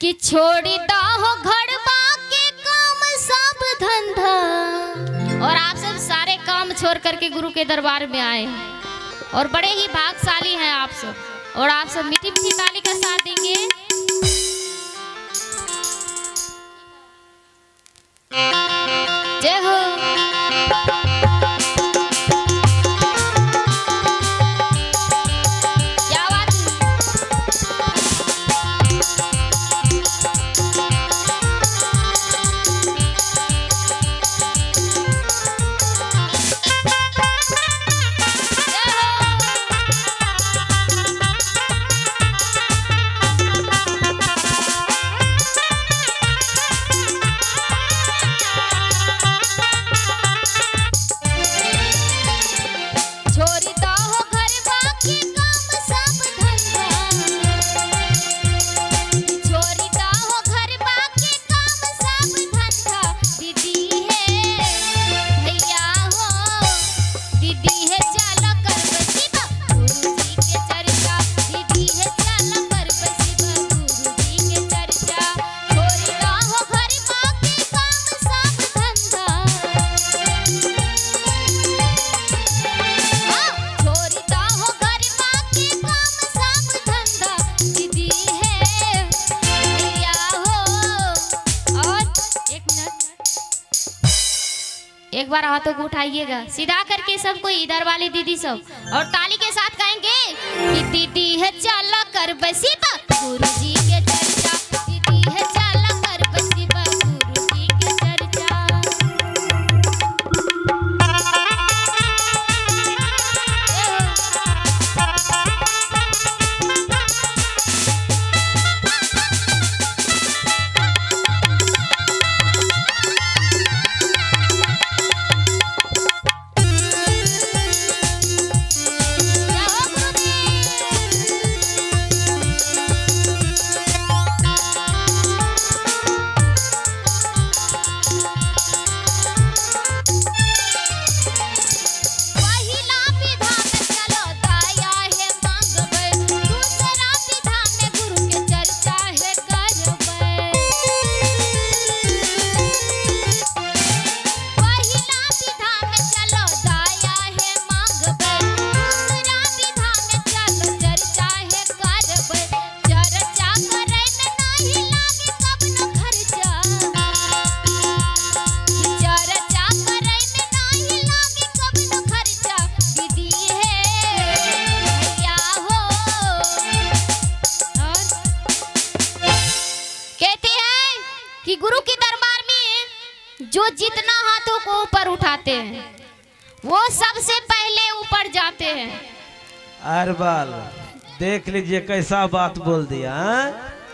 कि छोड़ी हो घर के काम सब धंधा। और आप सब सारे काम छोड़ करके गुरु के दरबार में आए और बड़े ही भाग्यशाली हैं आप सब। और आप सब मीठी मीठी ताली का साथ देंगे। जय हो। एक बार हाथों को उठाइएगा सीधा करके सबको, इधर वाली दीदी सब, और ताली के साथ कहेंगे कि दीदी है चाला कर बसी गुरु जी के चर्चा, दीदी है चाला कर बसी गुरु जी के चर्चा। गुरु के दरबार में जो जितना हाथों को ऊपर उठाते हैं वो सबसे पहले ऊपर जाते हैं। अरे बाल देख लीजिए कैसा बात बोल दिया।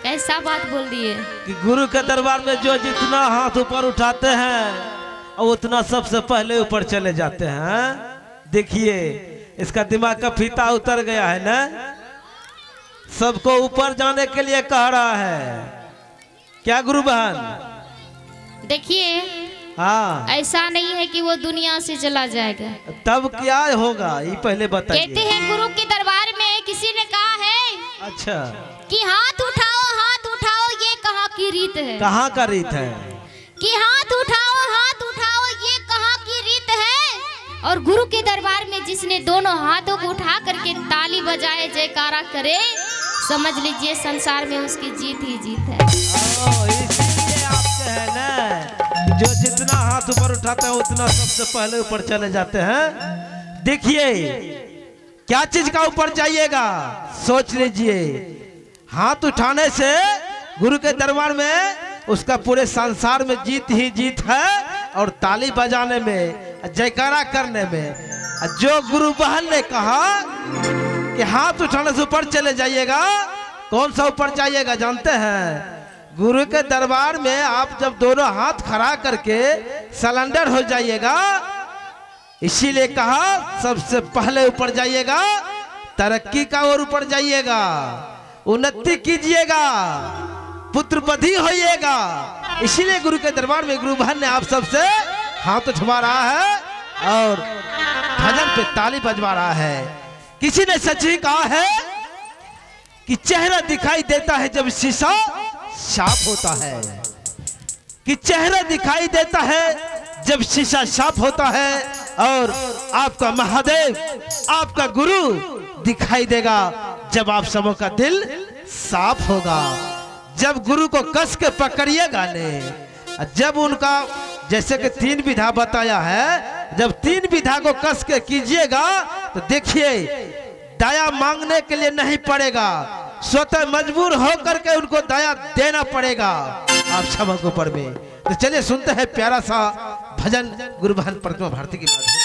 कैसा बात बोल दिए कि गुरु के दरबार में जो जितना हाथ ऊपर उठाते हैं और उतना सबसे पहले ऊपर चले जाते हैं। देखिए इसका दिमाग का फीता उतर गया है ना, सबको ऊपर जाने के लिए कह रहा है। क्या गुरु बहन? देखिए हाँ, ऐसा नहीं है कि वो दुनिया से चला जाएगा। तब क्या होगा ये पहले बताइए। कहते हैं गुरु के दरबार में किसी ने कहा है अच्छा कि हाथ उठाओ ये कहाँ की रीत है? कहाँ का रीत है? कि हाथ उठाओ ये कहाँ की रीत है? और गुरु के दरबार में जिसने दोनों हाथों को उठा करके ताली बजाए जयकारा करे, समझ लीजिए संसार में उसकी जीत ही जीत है। इसीलिए आपसे है ना, जो जितना हाथ ऊपर उठाते हैं उतना सबसे पहले ऊपर चले जाते हैं। देखिए क्या चीज का ऊपर जाइएगा सोच लीजिए। हाथ उठाने से गुरु के दरबार में उसका पूरे संसार में जीत ही जीत है, और ताली बजाने में जयकारा करने में जो गुरु बहन ने कहा कि हाथ उठाने से ऊपर चले जाइएगा, कौन सा ऊपर जाइएगा जानते हैं? गुरु के दरबार में आप जब दोनों हाथ खड़ा करके सरेंडर हो जाइएगा, इसीलिए कहा सबसे पहले ऊपर जाइएगा, तरक्की का ओर ऊपर जाइएगा, उन्नति कीजिएगा, पुत्रपति होइएगा। इसीलिए गुरु के दरबार में गुरु बहन ने आप सबसे हाथ उठवा रहा है और भजन पे ताली बजवा रहा है। किसी ने सच ही कहा है कि चेहरा दिखाई देता है जब शीशा साफ होता है, कि चेहरा दिखाई देता है जब शीशा साफ होता है, और आपका महादेव, आपका गुरु दिखाई देगा जब आप सबों का दिल साफ होगा। जब गुरु को कस के पकड़िएगा ने, जब उनका जैसे कि 3 विधा बताया है, जब 3 विधा को कस के कीजिएगा तो देखिए दया मांगने के लिए नहीं पड़ेगा, स्वतः मजबूर होकर के उनको दया देना पड़ेगा आप सबों के ऊपर में। तो चलिए सुनते हैं प्यारा सा भजन गुरु बहन प्रतिमा भारती की माध्यम से।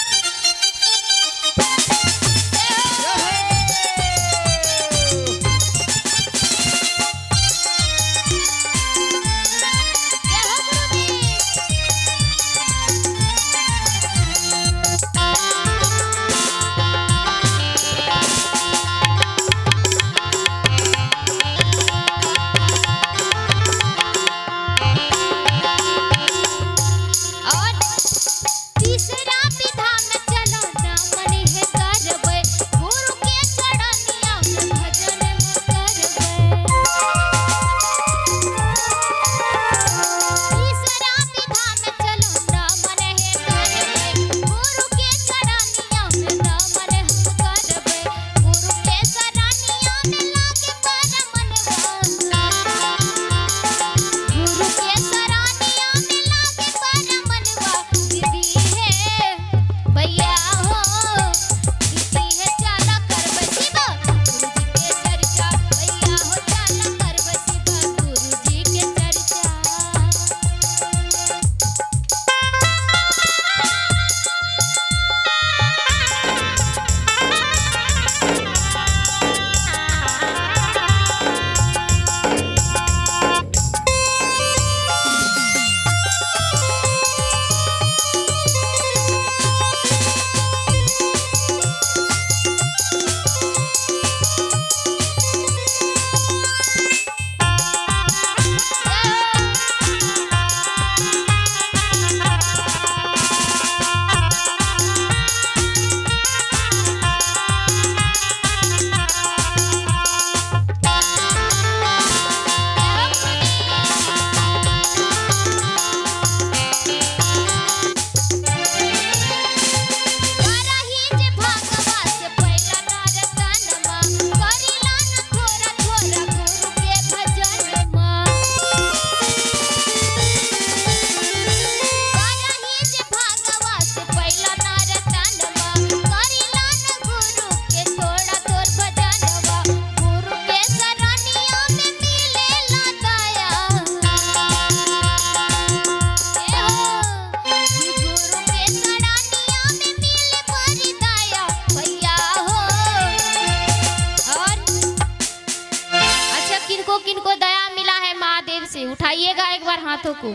उठाइएगा एक बार हाथों को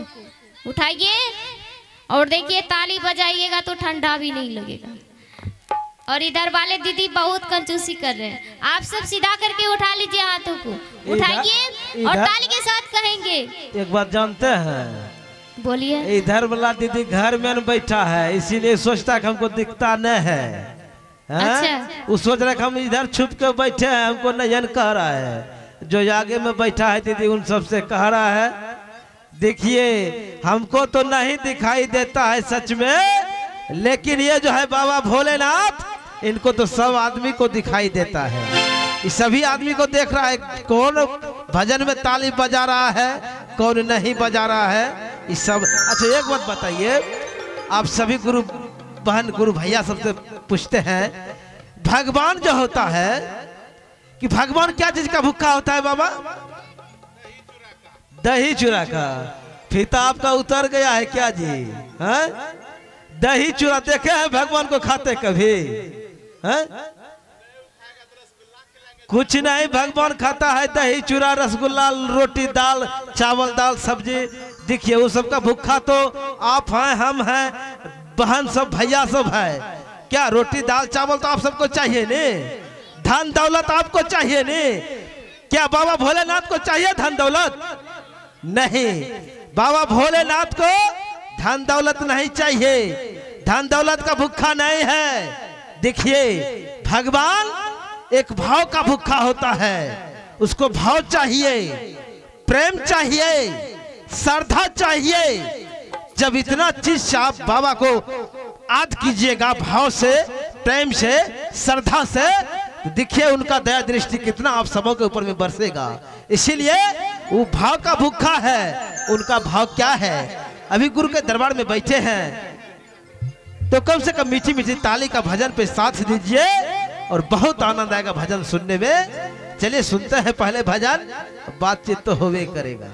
उठाइए और देखिए ताली बजाइएगा तो ठंडा भी नहीं लगेगा। और इधर वाले दीदी बहुत कंजूसी कर रहे हैं, आप सब सीधा करके उठा लीजिए हाथों को, उठाइए और ताली के साथ कहेंगे। एक बात जानते हैं, बोलिए। इधर वाला दीदी घर में बैठा है इसीलिए सोचता कि हमको दिखता नहीं है। अच्छा। वो सोच रहा हम इधर छुप के बैठे हैं, हमको नयन कह रहा है। जो आगे में बैठा है दीदी उन सबसे कह रहा है देखिए हमको तो नहीं दिखाई देता है सच में, लेकिन ये जो है बाबा भोलेनाथ इनको तो सब आदमी को दिखाई देता है। ये सभी आदमी को देख रहा है, कौन भजन में ताली बजा रहा है कौन नहीं बजा रहा है ये सब। अच्छा एक बात बताइए, आप सभी गुरु बहन गुरु भैया सबसे पूछते हैं, भगवान जो होता है कि भगवान क्या चीज का भूखा होता है बाबा? दही चूरा का। फीता आपका उतर गया है क्या जी? है दही चूरा देखे हैं भगवान को खाते कभी? है कुछ नहीं, भगवान खाता है दही चूरा, रसगुल्ला, रोटी, दाल, चावल, दाल, सब्जी। देखिए वो सबका भूखा तो आप हैं, हम हैं, बहन सब, भैया सब है। क्या रोटी दाल चावल तो आप सबको चाहिए ने? धन दौलत आपको चाहिए ने? क्या बाबा भोलेनाथ को चाहिए धन दौलत? नहीं, बाबा भोलेनाथ को धन दौलत नहीं चाहिए, धन दौलत का भूखा नहीं है। देखिए भगवान एक भाव का भूखा होता है, उसको भाव चाहिए। प्रेम चाहिए, श्रद्धा चाहिए। जब इतना चीज आप बाबा को याद कीजिएगा भाव से, प्रेम से, श्रद्धा से, देखिए उनका दया दृष्टि कितना आप सबों के ऊपर में बरसेगा। इसीलिए वो भाव का भूखा है। उनका भाव क्या है? अभी गुरु के दरबार में बैठे हैं तो कम से कम मीठी मीठी ताली का भजन पे साथ दीजिए और बहुत आनंद आएगा भजन सुनने में। चलिए सुनते हैं पहले भजन, बातचीत तो होवे करेगा।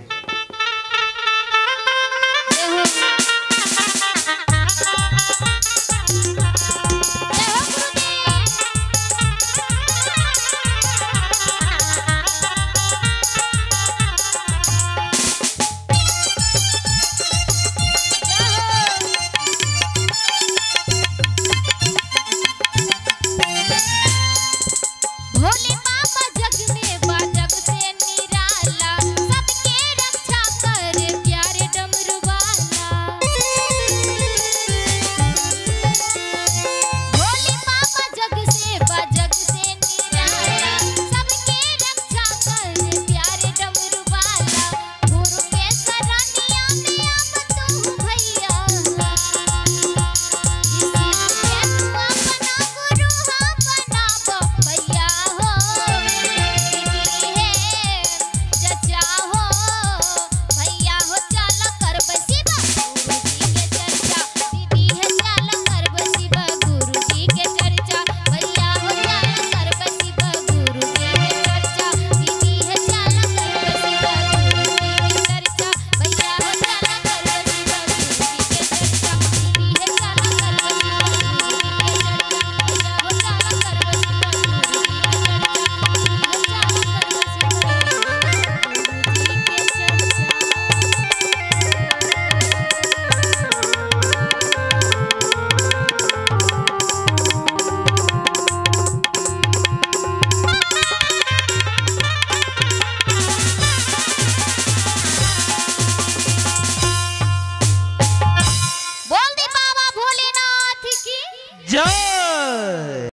जय